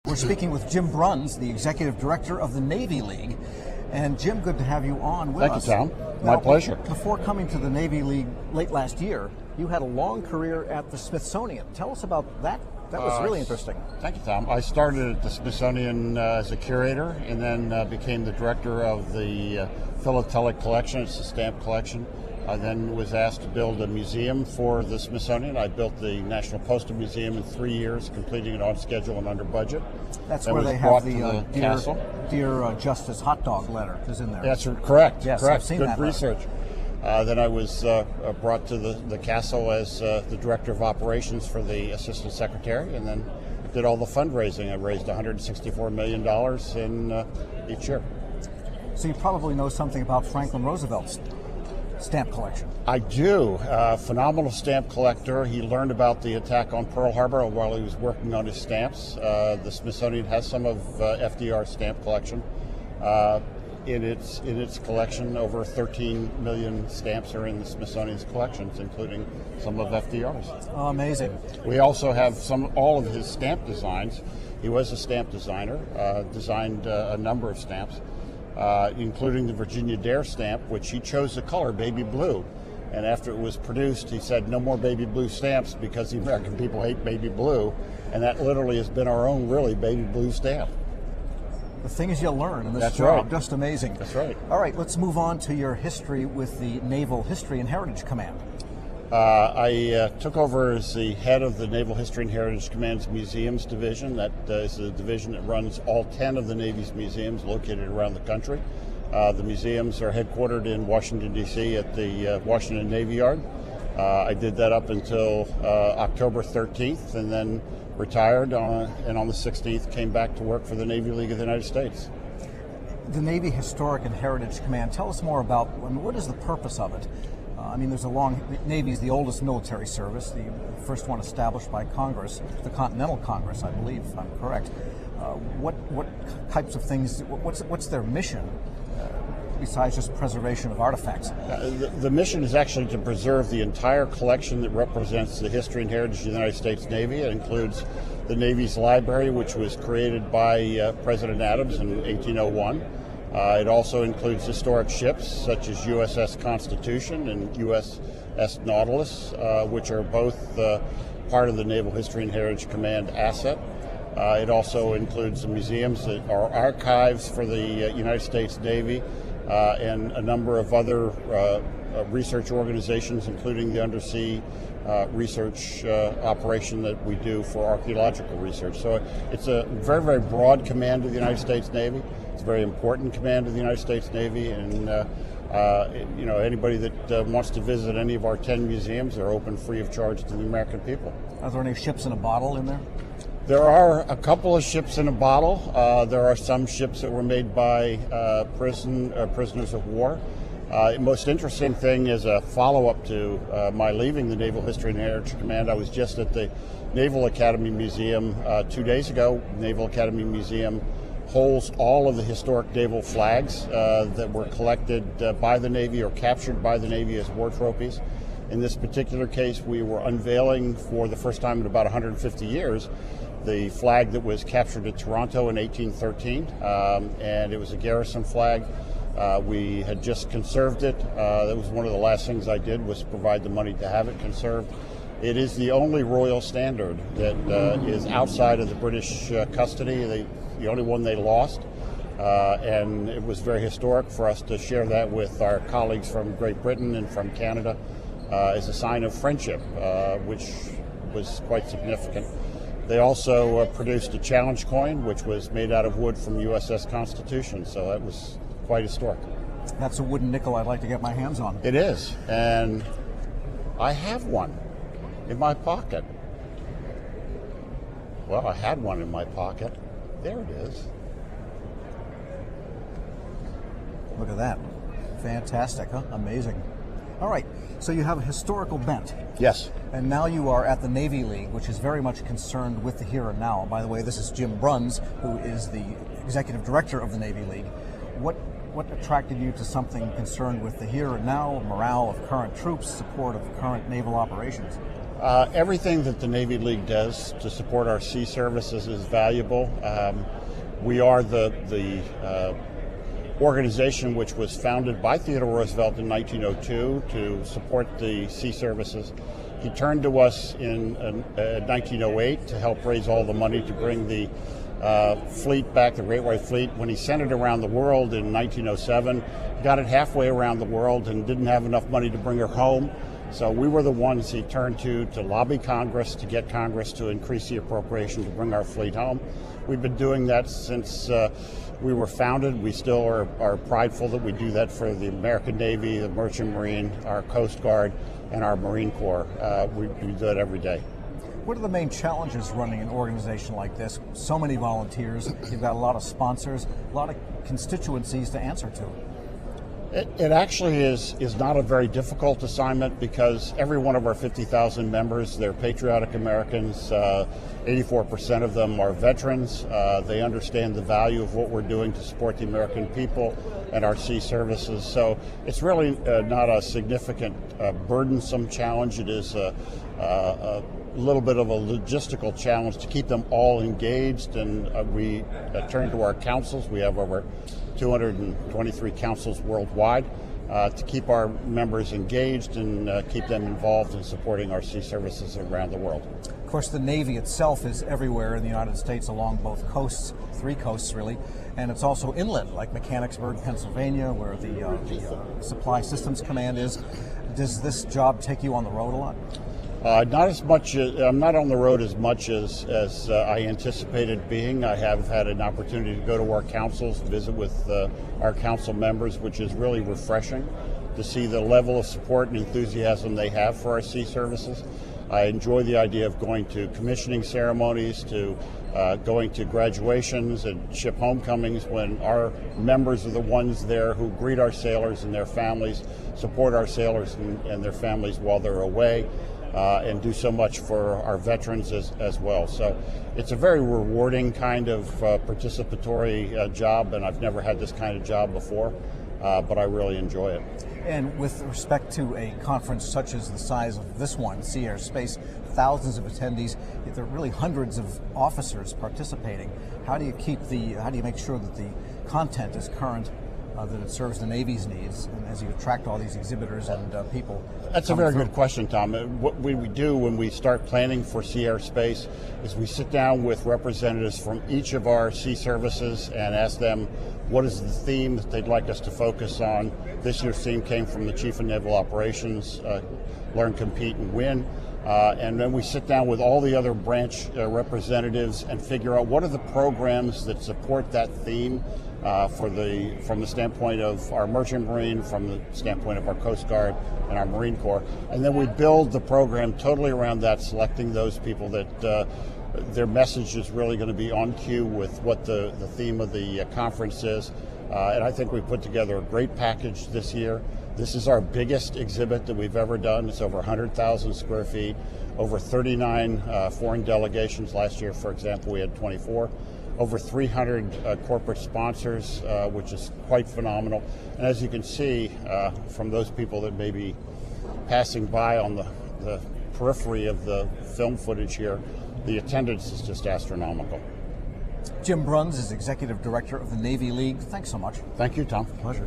We're speaking with Jim Bruns, the Executive Director of the Navy League. And Jim, good to have you on with us. Thank you, Tom. My pleasure. Before coming to the Navy League late last year, you had a long career at the Smithsonian. Tell us about that. That was really interesting. Thank you, Tom. I started at the Smithsonian as a curator and then became the director of the philatelic collection. It's a stamp collection. I then was asked to build a museum for the Smithsonian. I built the National Postal Museum in 3 years, completing it on schedule and under budget. That's where they have the Dear Justice hot dog letter is in there. That's correct. Yes, correct. I've seen Good that research. Then I was brought to the castle as the Director of Operations for the Assistant Secretary, and then did all the fundraising. I raised $164 million in each year. So you probably know something about Franklin Roosevelt's stamp collection. I do. Phenomenal stamp collector. He learned about the attack on Pearl Harbor while he was working on his stamps. The Smithsonian has some of FDR's stamp collection. In its collection, over 13 million stamps are in the Smithsonian's collections, including some of FDR's. Oh, amazing. We also have all of his stamp designs. He was a stamp designer, designed a number of stamps, including the Virginia Dare stamp, which he chose the color baby blue. And after it was produced, he said, no more baby blue stamps because the American people hate baby blue. And that literally has been our own, really, baby blue stamp. The things you learn in this That's job, right. just amazing. That's right. All right, let's move on to your history with the Naval History and Heritage Command. I took over as the head of the Naval History and Heritage Command's Museums Division. That is the division that runs all 10 of the Navy's museums located around the country. The museums are headquartered in Washington, D.C. at the Washington Navy Yard. I did that up until October 13th and then retired, and on the 16th came back to work for the Navy League of the United States. The Navy Historic and Heritage Command, tell us more about, what is the purpose of it? There's Navy is the oldest military service, the first one established by Congress, the Continental Congress, I believe, if I'm correct. What types of things, what's their mission? Besides just preservation of artifacts? The mission is actually to preserve the entire collection that represents the history and heritage of the United States Navy. It includes the Navy's library, which was created by President Adams in 1801. It also includes historic ships such as USS Constitution and USS Nautilus, which are both part of the Naval History and Heritage Command asset. It also includes the museums that are archives for the United States Navy, and a number of other research organizations, including the undersea research operation that we do for archaeological research. So it's a very, very broad command of the United States Navy. It's a very important command of the United States Navy, and anybody that wants to visit any of our 10 museums are open free of charge to the American people. Are there any ships in a bottle in there? There are a couple of ships in a bottle. There are some ships that were made by prisoners of war. The most interesting thing is a follow-up to my leaving the Naval History and Heritage Command. I was just at the Naval Academy Museum 2 days ago. The Naval Academy Museum holds all of the historic naval flags that were collected by the Navy or captured by the Navy as war trophies. In this particular case, we were unveiling for the first time in about 150 years the flag that was captured at Toronto in 1813, and it was a garrison flag. We had just conserved it. That was one of the last things I did, was provide the money to have it conserved. It is the only royal standard that is outside of the British custody, the only one they lost, and it was very historic for us to share that with our colleagues from Great Britain and from Canada as a sign of friendship, which was quite significant. They also produced a challenge coin, which was made out of wood from USS Constitution, so that was quite historic. That's a wooden nickel I'd like to get my hands on. It is, and I have one in my pocket. Well, I had one in my pocket. There it is. Look at that. Fantastic, huh? Amazing. All right, so you have a historical bent. Yes. And now you are at the Navy League, which is very much concerned with the here and now. By the way, this is Jim Bruns, who is the Executive Director of the Navy League. What attracted you to something concerned with the here and now, morale of current troops, support of current naval operations? Everything that the Navy League does to support our sea services is valuable. We are the organization which was founded by Theodore Roosevelt in 1902 to support the sea services. He turned to us in 1908 to help raise all the money to bring the fleet back, the Great White Fleet. When he sent it around the world in 1907, got it halfway around the world and didn't have enough money to bring her home. So we were the ones he turned to lobby Congress, to get Congress to increase the appropriation to bring our fleet home. We've been doing that since we were founded. We still are prideful that we do that for the American Navy, the Merchant Marine, our Coast Guard, and our Marine Corps. We do that every day. What are the main challenges running an organization like this? So many volunteers, you've got a lot of sponsors, a lot of constituencies to answer to. It actually is not a very difficult assignment because every one of our 50,000 members, they're patriotic Americans. 84% of them are veterans. They understand the value of what we're doing to support the American people and our sea services. So it's really not a significant, burdensome challenge. It is a little bit of a logistical challenge to keep them all engaged, and we turn to our councils. We have over 223 councils worldwide to keep our members engaged and keep them involved in supporting our sea services around the world. Of course, the Navy itself is everywhere in the United States along both coasts, 3 coasts really, and it's also inland, like Mechanicsburg, Pennsylvania, where the Supply Systems Command is. Does this job take you on the road a lot? Not as much. I'm not on the road as much as I anticipated being. I have had an opportunity to go to our councils, visit with our council members, which is really refreshing to see the level of support and enthusiasm they have for our sea services. I enjoy the idea of going to commissioning ceremonies, to going to graduations and ship homecomings when our members are the ones there who greet our sailors and their families, support our sailors and their families while they're away. And do so much for our veterans as well. So it's a very rewarding kind of participatory job, and I've never had this kind of job before, but I really enjoy it. And with respect to a conference such as the size of this one, Sea Air Space, thousands of attendees, there are really hundreds of officers participating. How do you make sure that the content is current, that it serves the Navy's needs, and as you attract all these exhibitors and people? That's a very good question, Tom. What we do when we start planning for Sea Air Space is we sit down with representatives from each of our sea services and ask them what is the theme that they'd like us to focus on. This year's theme came from the Chief of Naval Operations, Learn, Compete, and Win. And then we sit down with all the other branch representatives and figure out what are the programs that support that theme from the standpoint of our Merchant Marine, from the standpoint of our Coast Guard and our Marine Corps. And then we build the program totally around that, selecting those people that their message is really going to be on cue with what the theme of the conference is. And I think we put together a great package this year. This is our biggest exhibit that we've ever done. It's over 100,000 square feet, over 39 foreign delegations. Last year, for example, we had 24. Over 300 corporate sponsors, which is quite phenomenal. And as you can see from those people that may be passing by on the periphery of the film footage here, the attendance is just astronomical. Jim Bruns is Executive Director of the Navy League. Thanks so much. Thank you, Tom. Pleasure.